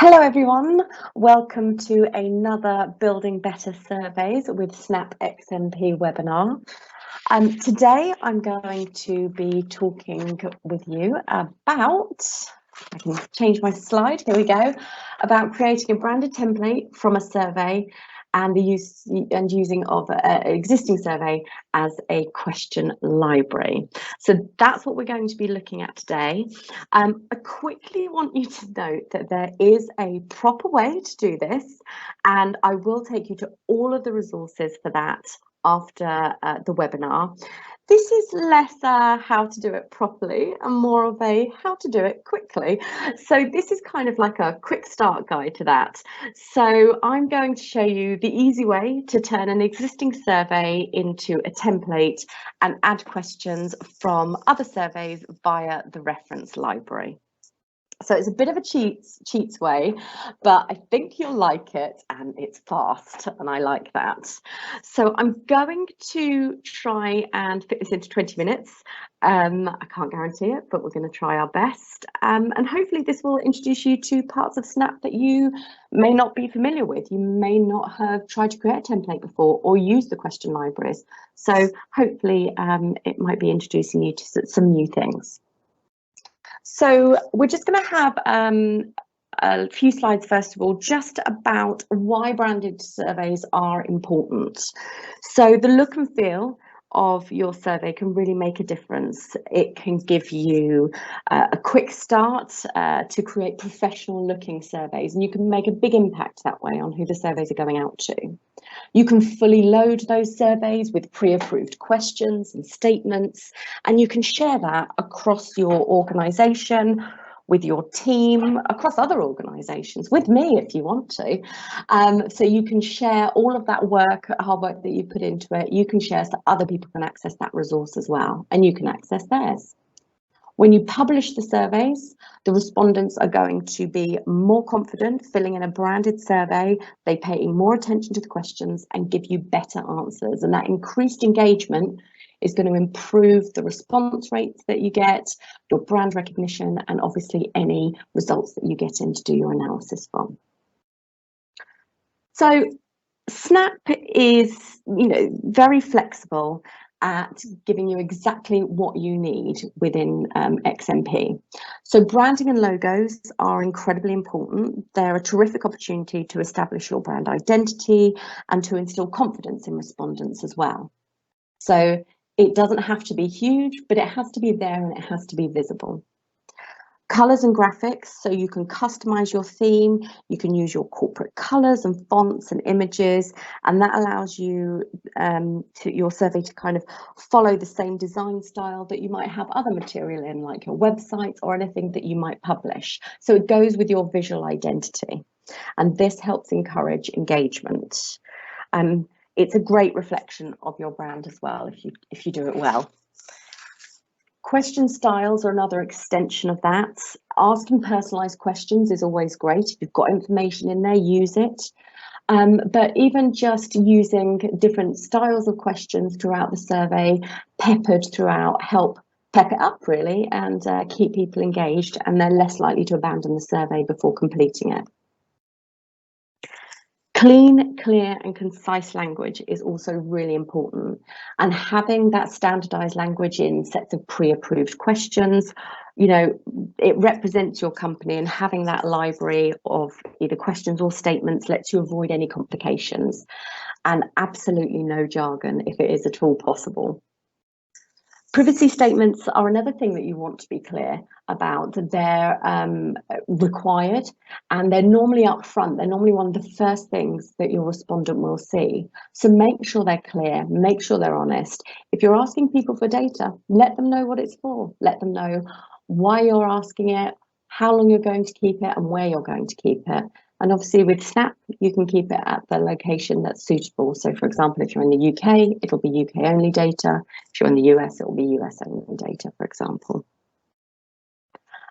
Hello everyone, welcome to another Building Better Surveys with Snap XMP webinar. Today I'm going to be talking with you about, I can change my slide, here we go, about creating a branded template from a survey and the using of an existing survey as a question library. So that's what we're going to be looking at today. I quickly want you to note that there is a proper way to do this, and I will take you to all of the resources for that after the webinar. This is less how to do it properly and more of a how to do it quickly. So this is kind of like a quick start guide to that. So I'm going to show you the easy way to turn an existing survey into a template and add questions from other surveys via the reference library. So it's a bit of a cheats way, but I think you'll like it, and it's fast, and I like that. So I'm going to try and fit this into 20 minutes. I can't guarantee it, but we're going to try our best. And hopefully this will introduce you to parts of Snap that you may not be familiar with. You may not have tried to create a template before or use the question libraries. So hopefully it might be introducing you to some new things. So we're just going to have a few slides, first of all, just about why branded surveys are important. So the look and feel of your survey can really make a difference. It can give you a quick start to create professional looking surveys, and you can make a big impact that way on who the surveys are going out to. You can fully load those surveys with pre-approved questions and statements, and you can share that across your organisation, with your team, across other organisations, with me if you want to. So you can share all of that hard work that you put into it. You can share so other people can access that resource as well, and you can access theirs. When you publish the surveys, the respondents are going to be more confident filling in a branded survey. They pay more attention to the questions and give you better answers. And that increased engagement is going to improve the response rates that you get, your brand recognition, and obviously any results that you get in to do your analysis from. So Snap is, very flexible at giving you exactly what you need within XMP. So branding and logos are incredibly important. They're a terrific opportunity to establish your brand identity and to instill confidence in respondents as well. So it doesn't have to be huge, but it has to be there and it has to be visible. Colors and graphics, so you can customize your theme, you can use your corporate colors and fonts and images, and that allows you your survey to kind of follow the same design style that you might have other material in, like your website or anything that you might publish. So it goes with your visual identity, and this helps encourage engagement. It's a great reflection of your brand as well if you do it well. Question styles are another extension of that. Asking personalized questions is always great. If you've got information in there, use it. But even just using different styles of questions throughout the survey, peppered throughout, help pep it up really and keep people engaged, and they're less likely to abandon the survey before completing it. Clean, clear and concise language is also really important, and having that standardized language in sets of pre-approved questions, it represents your company, and having that library of either questions or statements lets you avoid any complications, and absolutely no jargon if it is at all possible. Privacy statements are another thing that you want to be clear about. They're required, and they're normally up front. They're normally one of the first things that your respondent will see. So make sure they're clear, make sure they're honest. If you're asking people for data, let them know what it's for. Let them know why you're asking it, how long you're going to keep it, and where you're going to keep it. And obviously with Snap, you can keep it at the location that's suitable. So for example, if you're in the UK, it'll be UK only data. If you're in the US, it'll be US only data, for example.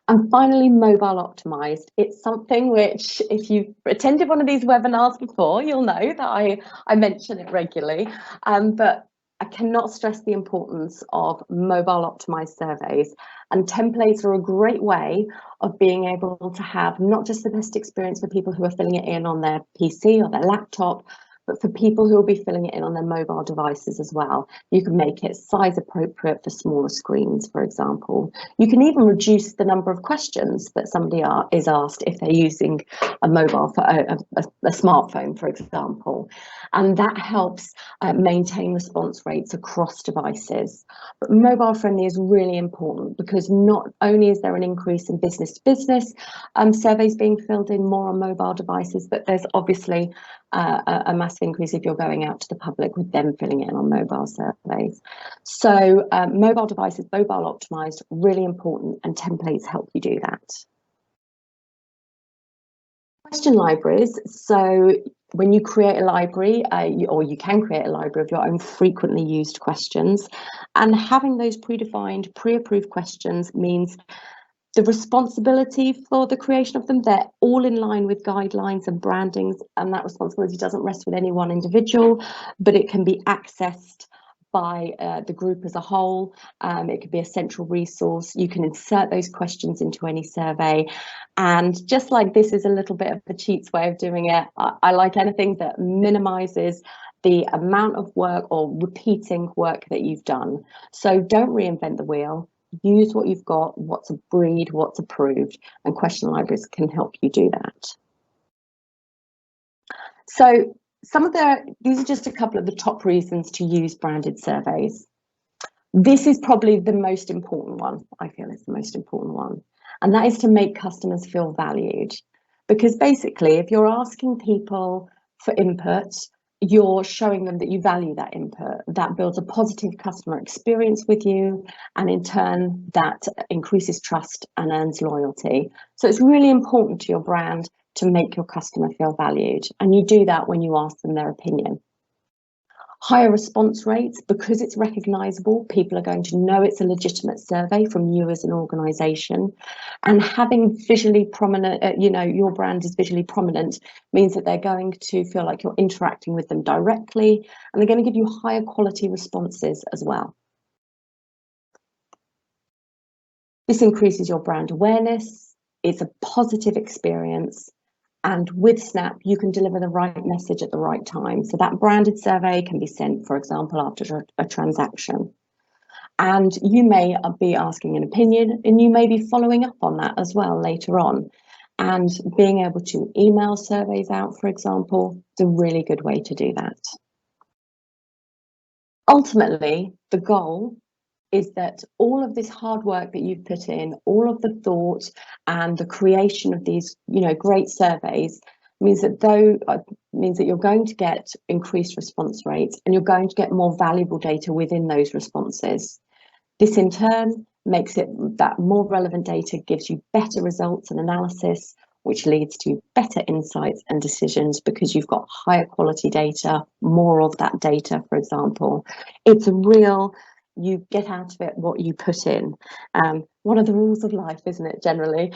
And finally, mobile optimized. It's something which, if you've attended one of these webinars before, you'll know that I mention it regularly. But I cannot stress the importance of mobile optimized surveys, and templates are a great way of being able to have not just the best experience for people who are filling it in on their PC or their laptop, but for people who will be filling it in on their mobile devices as well. You can make it size appropriate for smaller screens, for example. You can even reduce the number of questions that somebody is asked if they're using a mobile, a smartphone, for example. And that helps maintain response rates across devices. But mobile friendly is really important because not only is there an increase in business to business surveys being filled in more on mobile devices, but there's obviously a massive increase if you're going out to the public with them filling in on mobile surveys. So mobile devices, mobile optimized, really important, and templates help you do that. Question libraries. So when you create a library, you can create a library of your own frequently used questions, and having those predefined, pre-approved questions means the responsibility for the creation of them, they're all in line with guidelines and brandings, and that responsibility doesn't rest with any one individual, but it can be accessed by the group as a whole. It could be a central resource. You can insert those questions into any survey. And just like this is a little bit of a cheats way of doing it, I like anything that minimizes the amount of work or repeating work that you've done. So don't reinvent the wheel. Use what you've got, what's agreed, what's approved, and question libraries can help you do that. So these are just a couple of the top reasons to use branded surveys. This is probably the most important one. I feel it's the most important one, and that is to make customers feel valued. Because basically, if you're asking people for input, you're showing them that you value that input. That builds a positive customer experience with you, and in turn that increases trust and earns loyalty. So it's really important to your brand to make your customer feel valued, and you do that when you ask them their opinion. Higher response rates, because it's recognizable, people are going to know it's a legitimate survey from you as an organization. And having visually prominent, your brand is visually prominent, means that they're going to feel like you're interacting with them directly, and they're going to give you higher quality responses as well. This increases your brand awareness. It's a positive experience. And with Snap, you can deliver the right message at the right time. So that branded survey can be sent, for example, after a transaction. And you may be asking an opinion, and you may be following up on that as well later on. And being able to email surveys out, for example, is a really good way to do that. Ultimately, the goal is that all of this hard work that you've put in, all of the thought and the creation of these, great surveys means that you're going to get increased response rates, and you're going to get more valuable data within those responses. This in turn makes it that more relevant data gives you better results and analysis, which leads to better insights and decisions because you've got higher quality data, more of that data, for example. It's a real, you get out of it what you put in. One of the rules of life, isn't it? Generally,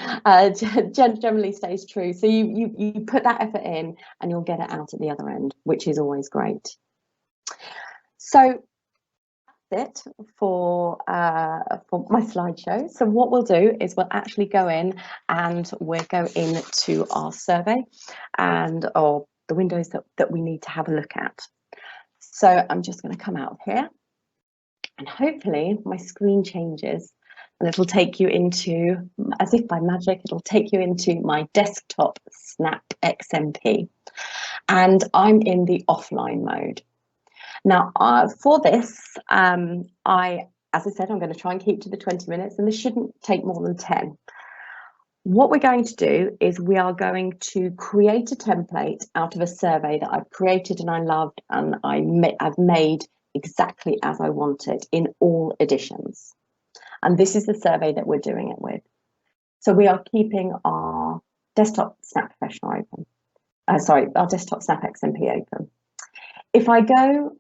generally stays true. So you put that effort in, and you'll get it out at the other end, which is always great. So that's it for my slideshow. So what we'll do is we'll actually go in, and we'll go into our survey or the windows that we need to have a look at. So I'm just going to come out of here. And hopefully my screen changes, and it'll take you into, as if by magic, it'll take you into my desktop Snap XMP. And I'm in the offline mode. Now, for this, as I said, I'm going to try and keep to the 20 minutes, and this shouldn't take more than 10. What we're going to do is we are going to create a template out of a survey that I've created and I loved, and I've made exactly as I want it in all editions. And this is the survey that we're doing it with. So we are keeping our desktop Snap Professional open. Our desktop Snap XMP open. If I go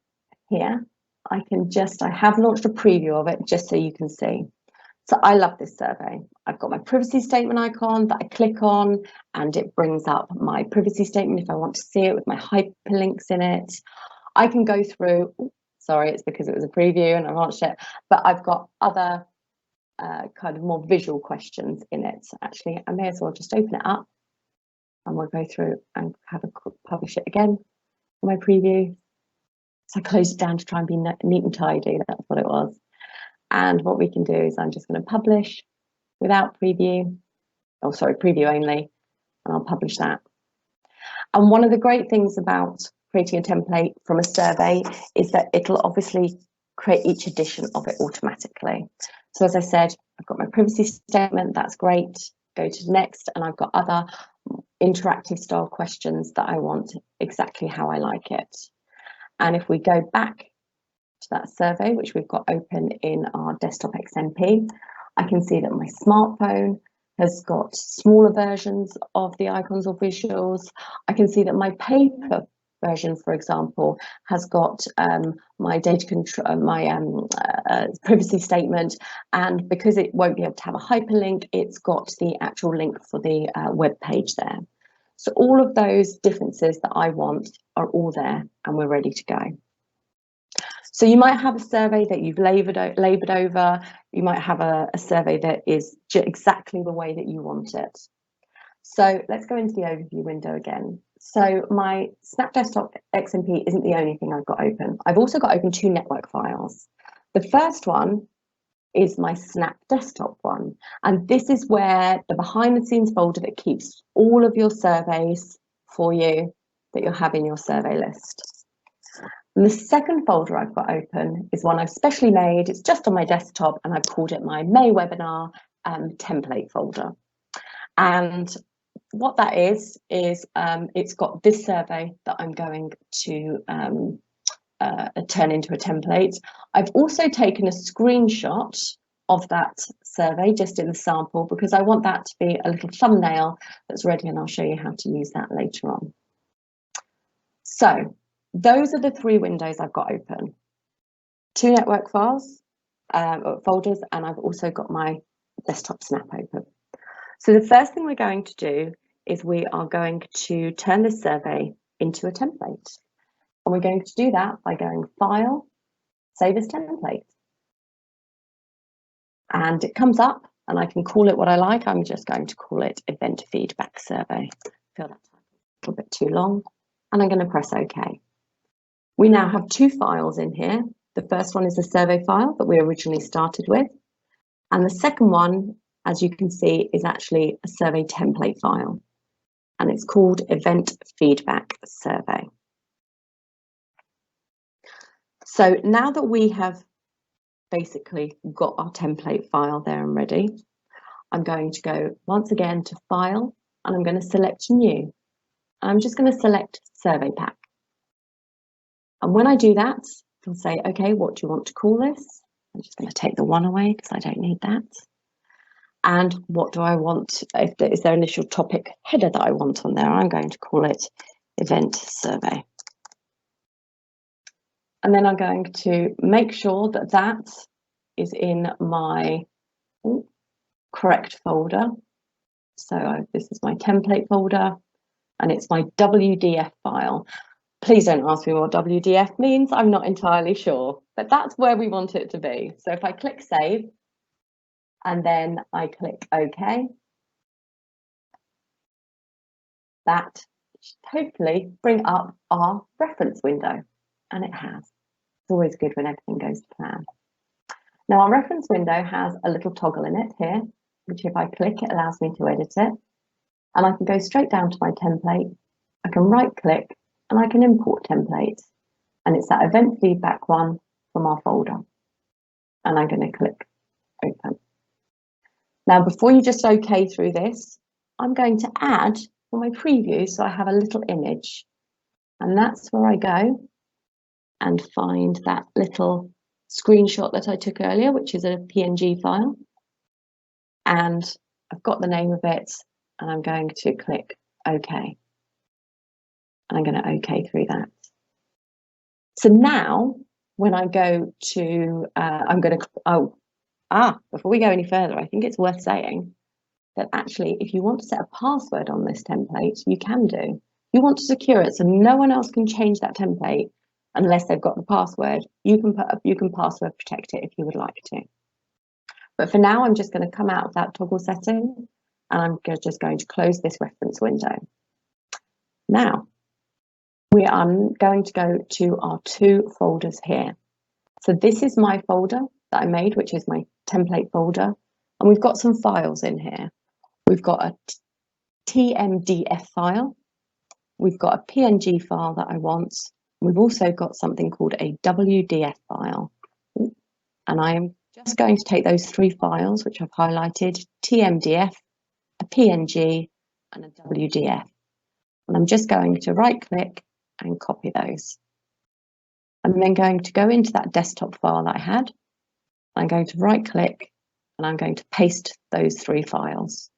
here, I have launched a preview of it just so you can see. So I love this survey. I've got my privacy statement icon that I click on, and it brings up my privacy statement if I want to see it with my hyperlinks in it. I can go through, Sorry, it's because it was a preview and I launched it, but I've got other kind of more visual questions in it. So actually, I may as well just open it up and we'll go through and have a quick publish it again for my preview. So I closed it down to try and be neat and tidy. That's what it was. And what we can do is I'm just going to publish without preview. Oh, sorry, preview only. And I'll publish that. And one of the great things about creating a template from a survey is that it'll obviously create each edition of it automatically. So as I said, I've got my privacy statement, that's great. Go to next, and I've got other interactive style questions that I want exactly how I like it. And if we go back to that survey, which we've got open in our desktop XMP, I can see that my smartphone has got smaller versions of the icons or visuals. I can see that my paper version, for example, has got my data control, my privacy statement, and because it won't be able to have a hyperlink, it's got the actual link for the web page there. So all of those differences that I want are all there, and we're ready to go. So you might have a survey that you've laboured over. You might have a survey that is exactly the way that you want it. So let's go into the overview window again. So my Snap Desktop XMP isn't the only thing I've got open. I've also got open two network files. The first one is my Snap Desktop one. And this is where the behind the scenes folder that keeps all of your surveys for you that you'll have in your survey list. And the second folder I've got open is one I've specially made. It's just on my desktop and I've called it my May webinar template folder. And what that is it's got this survey that I'm going to turn into a template. I've also taken a screenshot of that survey just in the sample because I want that to be a little thumbnail that's ready, and I'll show you how to use that later on. So those are the three windows I've got open. Two network files, folders, and I've also got my desktop Snap open. So the first thing we're going to do is we are going to turn this survey into a template. And we're going to do that by going File, Save as Template. And it comes up and I can call it what I like. I'm just going to call it Event Feedback Survey. I feel that's a little bit too long. And I'm going to press OK. We now have two files in here. The first one is the survey file that we originally started with. And the second one, as you can see, is actually a survey template file. And it's called Event Feedback Survey. So now that we have basically got our template file there and ready, I'm going to go once again to File, and I'm going to select New. I'm just going to select Survey Pack. And when I do that, it'll say, okay, what do you want to call this? I'm just going to take the one away because I don't need that. And what do I want? Is there an initial topic header that I want on there? I'm going to call it Event Survey. And then I'm going to make sure that that is in my correct folder. So this is my template folder, and it's my WDF file. Please don't ask me what WDF means. I'm not entirely sure, but that's where we want it to be. So if I click Save, and then I click OK, that should hopefully bring up our reference window, and it has. It's always good when everything goes to plan. Now our reference window has a little toggle in it here, which if I click, it allows me to edit it. And I can go straight down to my template. I can right click and I can import template. And it's that event feedback one from our folder. And I'm going to click open. Now, before you just OK through this, I'm going to add for my preview so I have a little image. And that's where I go and find that little screenshot that I took earlier, which is a PNG file. And I've got the name of it, and I'm going to click OK. And I'm going to OK through that. So now, when I go to, before we go any further, I think it's worth saying that actually, if you want to set a password on this template, you can do. You want to secure it so no one else can change that template unless they've got the password. You can password protect it if you would like to. But for now, I'm just going to come out of that toggle setting, and I'm just going to close this reference window. Now, we are going to go to our 2 folders here. So this is my folder that I made, which is my template folder, and we've got some files in here. We've got a TMDF file, we've got a PNG file that I want, we've also got something called a WDF file, and I am just going to take those 3 files which I've highlighted, TMDF, a PNG and a WDF, and I'm just going to right click and copy those. I'm then going to go into that desktop file that I had. I'm going to right click and I'm going to paste those 3 files.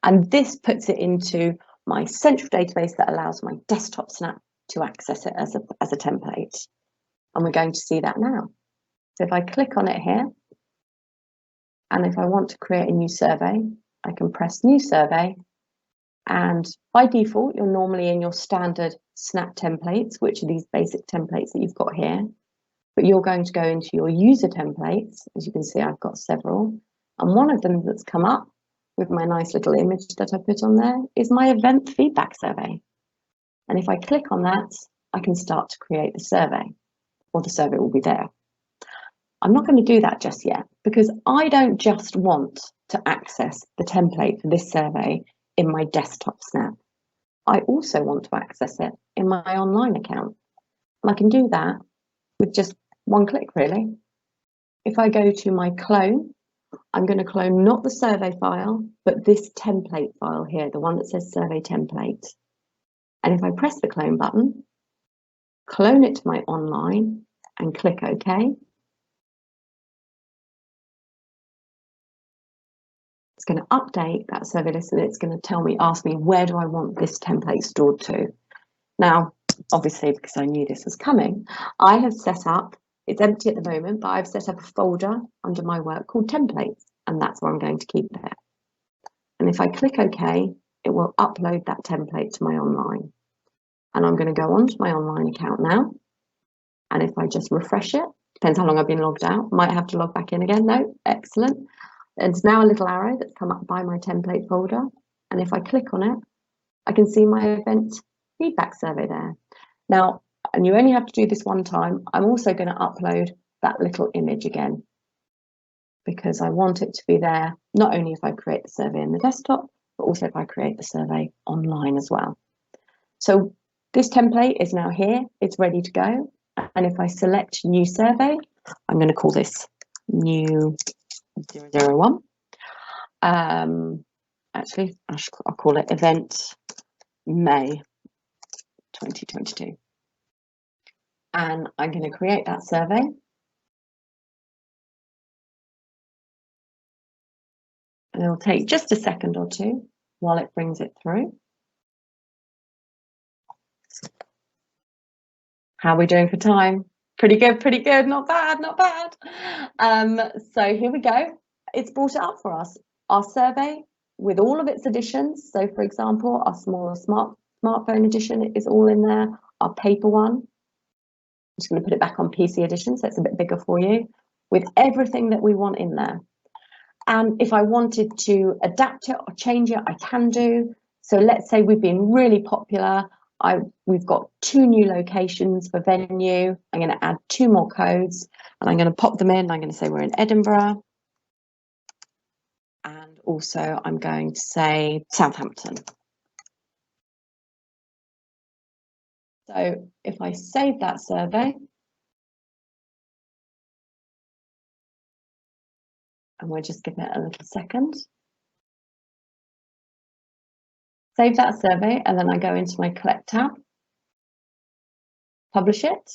And this puts it into my central database that allows my desktop Snap to access it as a template. And we're going to see that now. So if I click on it here, and if I want to create a new survey, I can press New Survey. And by default, you're normally in your standard Snap templates, which are these basic templates that you've got here. But you're going to go into your user templates. As you can see, I've got several. And one of them that's come up with my nice little image that I put on there is my event feedback survey. And if I click on that, I can start to create the survey, or the survey will be there. I'm not going to do that just yet, because I don't just want to access the template for this survey in my desktop Snap. I also want to access it in my online account. And I can do that with just one click, really. If I go to my clone, I'm going to clone not the survey file, but this template file here, the one that says survey template. And if I press the clone button, clone it to my online and click OK, it's going to update that survey list and it's going to ask me, where do I want this template stored to? Now, obviously, because I knew this was coming, I have set up, it's empty at the moment, but I've set up a folder under my work called templates, and that's where I'm going to keep it. And if I click OK, it will upload that template to my online. And I'm going to go onto my online account now. And if I just refresh it, depends how long I've been logged out, might have to log back in again. No, excellent. There's now a little arrow that's come up by my template folder. And if I click on it, I can see my event feedback survey there. Now, and you only have to do this one time. I'm also going to upload that little image again, because I want it to be there, not only if I create the survey in the desktop, but also if I create the survey online as well. So this template is now here, it's ready to go. And if I select new survey, I'm going to call this new 001. Actually, I'll call it event May 2022. And I'm going to create that survey. And it'll take just a second or two while it brings it through. How are we doing for time? Pretty good, not bad, not bad. So here we go. It's brought it up for us. Our survey with all of its additions. So for example, our smaller smartphone edition is all in there. Our paper one, I'm just going to put it back on PC edition, so it's a bit bigger for you, with everything that we want in there. And if I wanted to adapt it or change it, I can do. So let's say we've been really popular. We've got 2 new locations for venue. I'm going to add 2 more codes and I'm going to pop them in. I'm going to say we're in Edinburgh. And also I'm going to say Southampton. So if I save that survey, and we'll just give it a little second. Save that survey, and then I go into my Collect tab, publish it.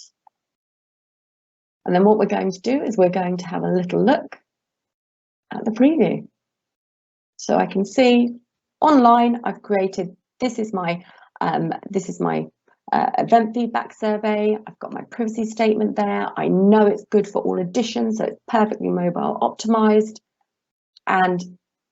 And then what we're going to do is we're going to have a little look at the preview. So I can see online I've created, this is my event feedback survey. I've got my privacy statement there. I know it's good for all editions, so it's perfectly mobile optimized. And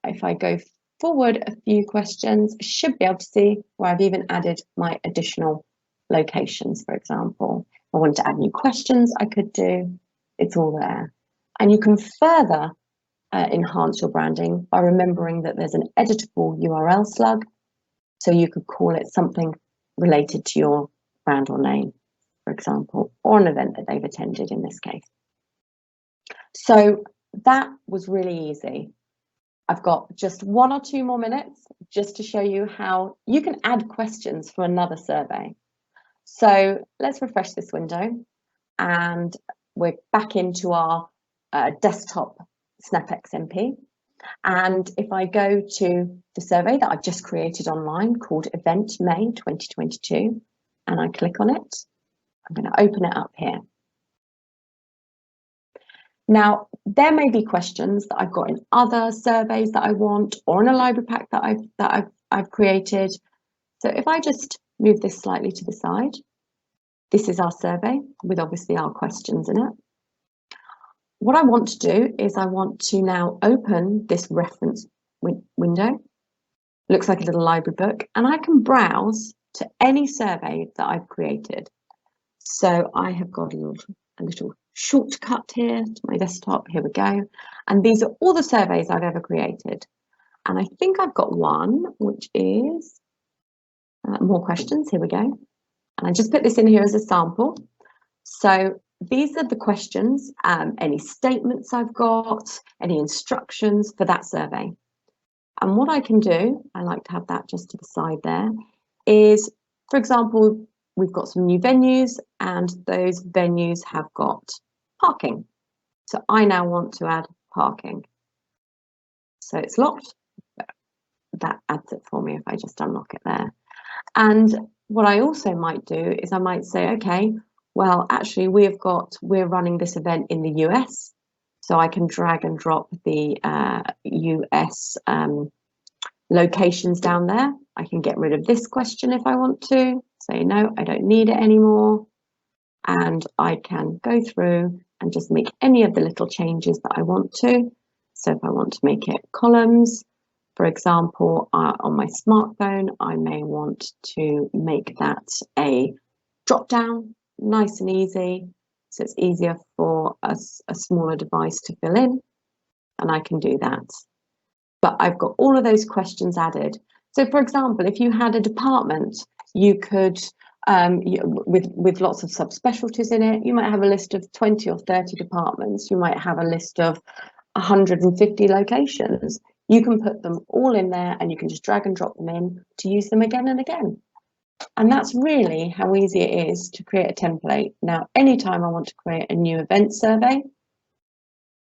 if I go forward a few questions, I should be able to see where I've even added my additional locations, for example. If I wanted to add new questions, I could do. It's all there. And you can further enhance your branding by remembering that there's an editable URL slug. So you could call it something related to your brand or name, for example, or an event that they've attended in this case. So that was really easy. I've got just 1 or 2 more minutes just to show you how you can add questions for another survey. So let's refresh this window and we're back into our desktop Snap XMP. And if I go to the survey that I've just created online called Event May 2022, and I click on it, I'm going to open it up here. Now, there may be questions that I've got in other surveys that I want, or in a library pack that I've created. So if I just move this slightly to the side, this is our survey with obviously our questions in it. What I want to do is I want to now open this reference window. Looks like a little library book, and I can browse to any survey that I've created. So I have got a little shortcut here to my desktop. Here we go. And these are all the surveys I've ever created. And I think I've got one, which is more questions. Here we go. And I just put this in here as a sample. So these are the questions, any statements I've got, any instructions for that survey. And what I can do, I like to have that just to the side there, is, for example, we've got some new venues and those venues have got parking. So I now want to add parking. So it's locked. That adds it for me if I just unlock it there. And what I also might do is I might say, okay, well, actually we're running this event in the US. So I can drag and drop the US locations down there. I can get rid of this question if I want to. Say, no, I don't need it anymore. And I can go through and just make any of the little changes that I want to. So if I want to make it columns, for example, on my smartphone, I may want to make that a drop down, nice and easy. So it's easier for a smaller device to fill in. And I can do that. But I've got all of those questions added. So for example, if you had a department, you could, with lots of subspecialties in it, you might have a list of 20 or 30 departments. You might have a list of 150 locations. You can put them all in there and you can just drag and drop them in to use them again and again. And that's really how easy it is to create a template. Now, anytime I want to create a new event survey,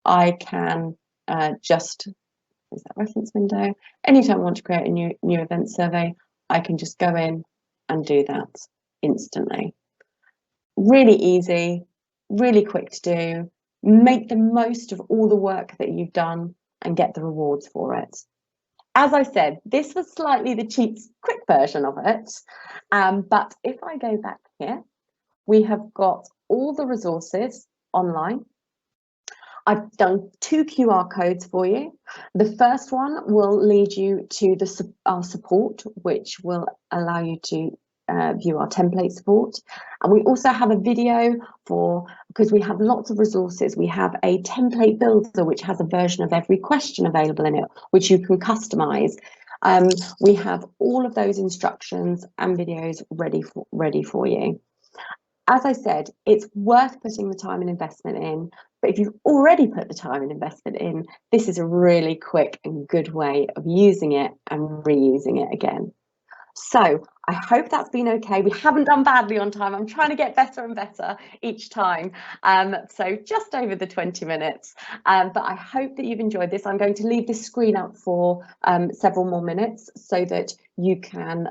I can just use that reference window. Anytime I want to create a new event survey, I can just go in and do that instantly. Really easy, really quick to do. Make the most of all the work that you've done and get the rewards for it. As I said, this was slightly the cheap, quick version of it. But if I go back here, we have got all the resources online. I've done 2 QR codes for you. The first one will lead you to our support, which will allow you to view our template support. And we also have a video because we have lots of resources. We have a template builder, which has a version of every question available in it, which you can customize. We have all of those instructions and videos ready for you. As I said, it's worth putting the time and investment in, but if you've already put the time and investment in, this is a really quick and good way of using it and reusing it again. So I hope that's been okay. We haven't done badly on time. I'm trying to get better and better each time. So just over the 20 minutes. But I hope that you've enjoyed this. I'm going to leave this screen up for several more minutes so that you can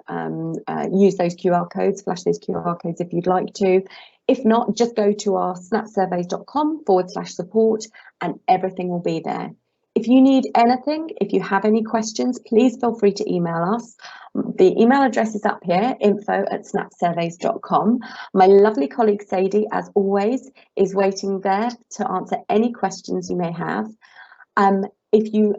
use those QR codes, flash those QR codes if you'd like to. If not, just go to our snapsurveys.com/support and everything will be there. If you need anything, if you have any questions, please feel free to email us. The email address is up here, info@snapsurveys.com. My lovely colleague Sadie, as always, is waiting there to answer any questions you may have. If you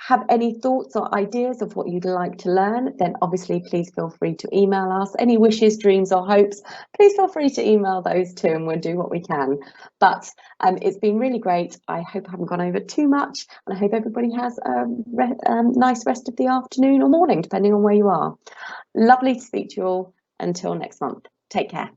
have any thoughts or ideas of what you'd like to learn, then obviously please feel free to email us. Any wishes, dreams or hopes, please feel free to email those too, and we'll do what we can. But it's been really great. I hope I haven't gone over too much, and I hope everybody has a nice rest of the afternoon or morning, depending on where you are. Lovely to speak to you all. Until next month. Take care.